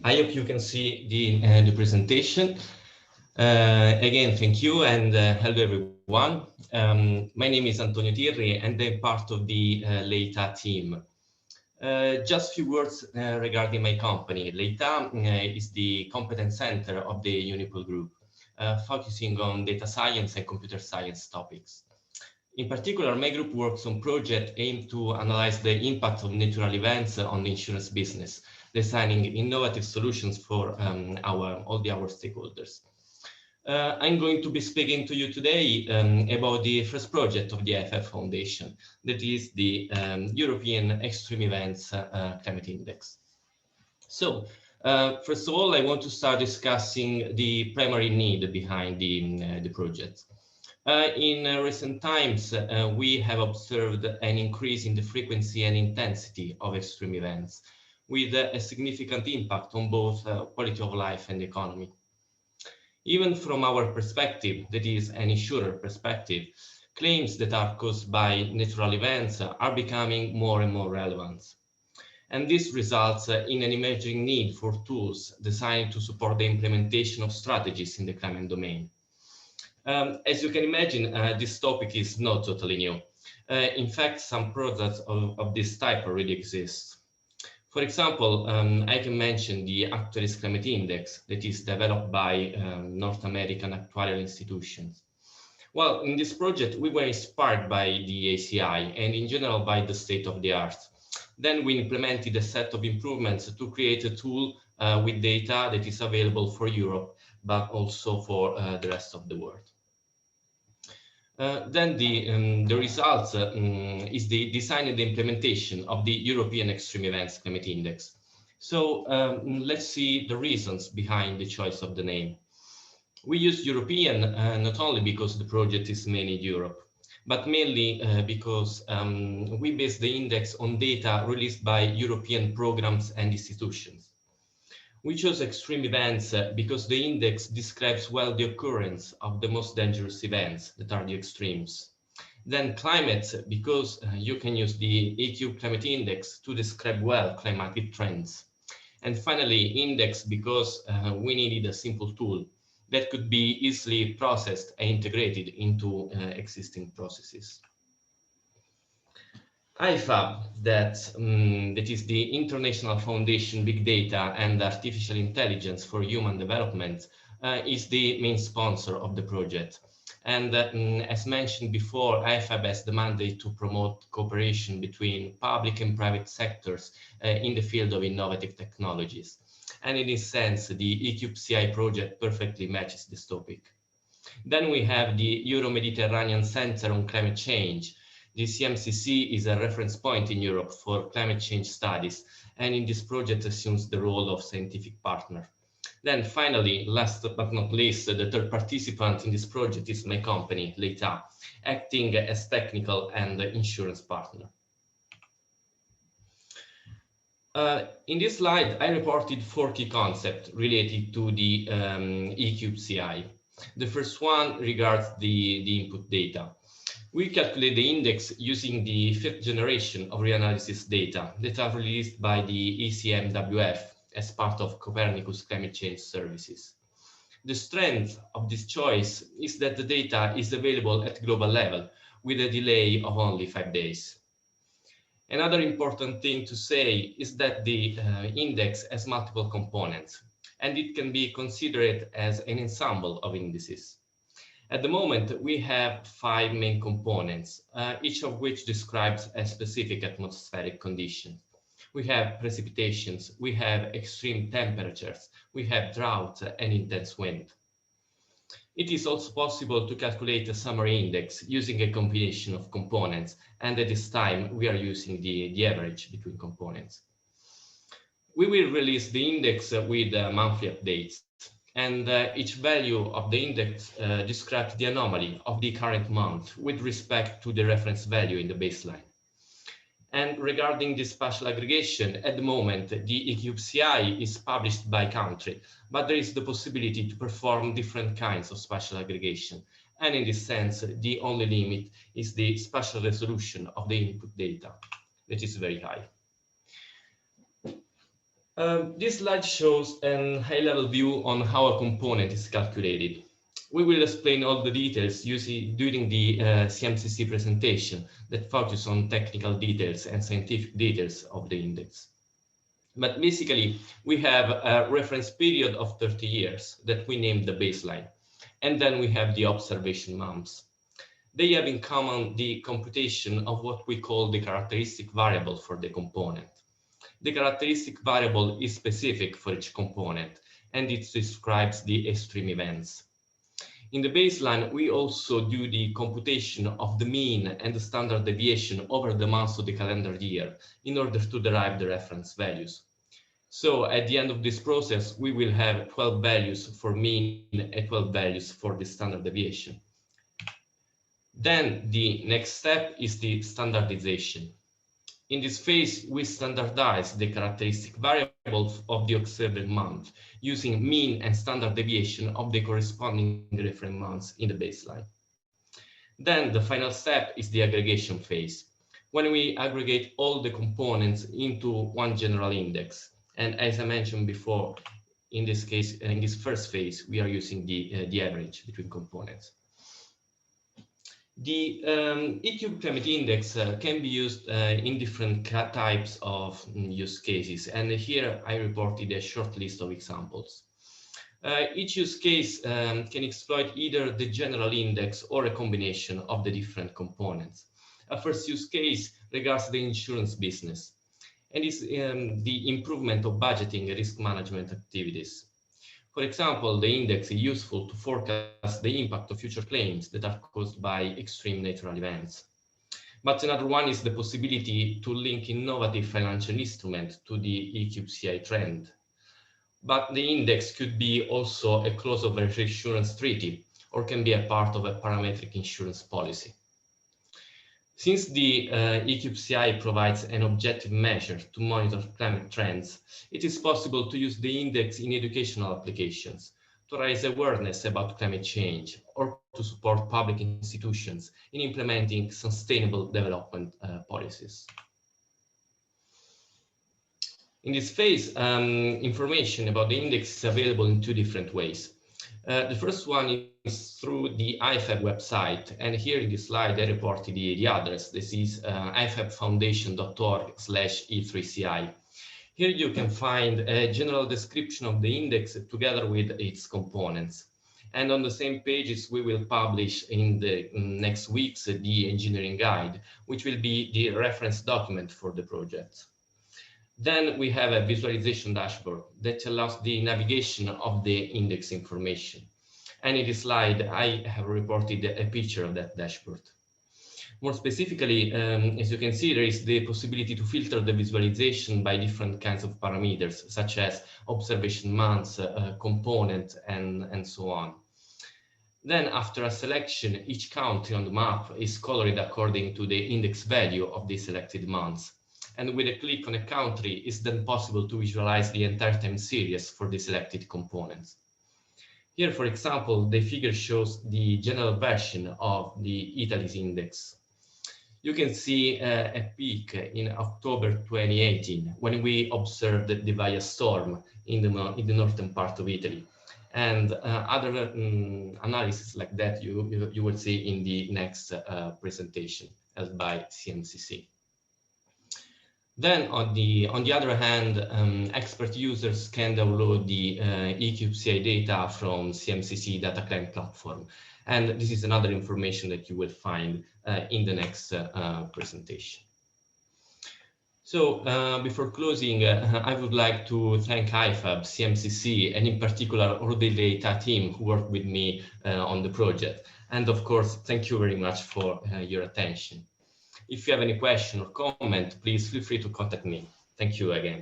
I hope you can see the presentation. Again, thank you and hello everyone. My name is Antonio Tirri and I'm part of the Leita team. Just a few words regarding my company. Leita is the competence center of the Unipol Group, focusing on data science and computer science topics. In particular, my group works on projects aimed to analyze the impact of natural events on the insurance business, designing innovative solutions for all our stakeholders. I'm going to be speaking to you today about the first project of the IFF Foundation, that is the European Extreme Events Climate Index. So, first of all, I want to start discussing the primary need behind the project. In recent times, we have observed an increase in the frequency and intensity of extreme events, with a significant impact on both quality of life and economy. Even from our perspective, that is an insurer perspective, claims that are caused by natural events are becoming more and more relevant. And this results in an emerging need for tools designed to support the implementation of strategies in the climate domain. As you can imagine, this topic is not totally new. In fact, some products of this type already exist. For example, I can mention the Actuaries Climate Index that is developed by North American actuarial institutions. Well, in this project, we were inspired by the E3CI and in general by the state of the art. Then we implemented a set of improvements to create a tool with data that is available for Europe, but also for the rest of the world. Then the results is the design and the implementation of the European Extreme Events Climate Index. So let's see the reasons behind the choice of the name. We use European not only because the project is mainly in Europe, but mainly because we base the index on data released by European programs and institutions. We chose extreme events because the index describes well the occurrence of the most dangerous events, that are the extremes. Then climate, because you can use the E³ climate index to describe well climatic trends. And finally, index, because we needed a simple tool that could be easily processed and integrated into existing processes. IFAB, that is the International Foundation Big Data and Artificial Intelligence for Human Development, is the main sponsor of the project. And as mentioned before, IFAB has the mandate to promote cooperation between public and private sectors in the field of innovative technologies. And in this sense, the E³CI project perfectly matches this topic. Then we have the Euro-Mediterranean Center on Climate Change. The CMCC is a reference point in Europe for climate change studies, and in this project assumes the role of scientific partner. Then finally, last but not least, the third participant in this project is my company, Leita, acting as technical and insurance partner. In this slide, I reported 4 key concepts related to the E³CI. The first one regards the input data. We calculate the index using the 5th generation of reanalysis data that are released by the ECMWF as part of Copernicus Climate Change Services. The strength of this choice is that the data is available at global level with a delay of only 5 days. Another important thing to say is that the index has multiple components, and it can be considered as an ensemble of indices. At the moment, we have 5 main components, each of which describes a specific atmospheric condition. We have precipitations, we have extreme temperatures, we have drought and intense wind. It is also possible to calculate a summary index using a combination of components, and at this time we are using the average between components. We will release the index with monthly updates. And each value of the index describes the anomaly of the current month with respect to the reference value in the baseline. And regarding the spatial aggregation, at the moment, the E³CI is published by country, but there is the possibility to perform different kinds of spatial aggregation. And in this sense, the only limit is the spatial resolution of the input data, that is very high. This slide shows a high-level view on how a component is calculated. We will explain all the details during the CMCC presentation that focus on technical details and scientific details of the index. But basically, we have a reference period of 30 years that we named the baseline. And then we have the observation months. They have in common the computation of what we call the characteristic variable for the component. The characteristic variable is specific for each component, and it describes the extreme events. In the baseline, we also do the computation of the mean and the standard deviation over the months of the calendar year in order to derive the reference values. So at the end of this process, we will have 12 values for mean and 12 values for the standard deviation. Then the next step is the standardization. In this phase, we standardize the characteristic variables of the observed month using mean and standard deviation of the corresponding reference months in the baseline. Then the final step is the aggregation phase, when we aggregate all the components into one general index. And as I mentioned before, in this case, in this first phase, we are using the average between components. The E³ climate index can be used in different types of use cases, and here I reported a short list of examples. Each use case can exploit either the general index or a combination of the different components. A first use case regards the insurance business, and is the improvement of budgeting and risk management activities. For example, the index is useful to forecast the impact of future claims that are caused by extreme natural events. But another one is the possibility to link innovative financial instruments to the E³CI trend. But the index could be also a clause of a reinsurance treaty, or can be a part of a parametric insurance policy. Since the E³CI provides an objective measure to monitor climate trends, it is possible to use the index in educational applications, to raise awareness about climate change, or to support public institutions in implementing sustainable development policies. In this phase, information about the index is available in two different ways. The first one is through the IFAB website, and here in this slide I reported the address. This is ifabfoundation.org/E3CI. Here you can find a general description of the index together with its components. And on the same pages we will publish in the next weeks the engineering guide, which will be the reference document for the project. Then we have a visualization dashboard that allows the navigation of the index information. And in this slide, I have reported a picture of that dashboard. More specifically, as you can see, there is the possibility to filter the visualization by different kinds of parameters, such as observation months, component, and so on. Then after a selection, each country on the map is colored according to the index value of the selected months. And with a click on a country, it's then possible to visualize the entire time series for the selected components. Here, for example, the figure shows the general version of the Italy's index. You can see a peak in October 2018, when we observed the Vaia storm in the northern part of Italy. And other analysis like that you will see in the next presentation held by CMCC. Then on the other hand, expert users can download the E³CI data from CMCC data client platform. And this is another information that you will find in the next presentation. So before closing, I would like to thank IFAB, CMCC, and in particular all the data team who worked with me on the project. And of course, thank you very much for your attention. If you have any question or comment, please feel free to contact me. Thank you again.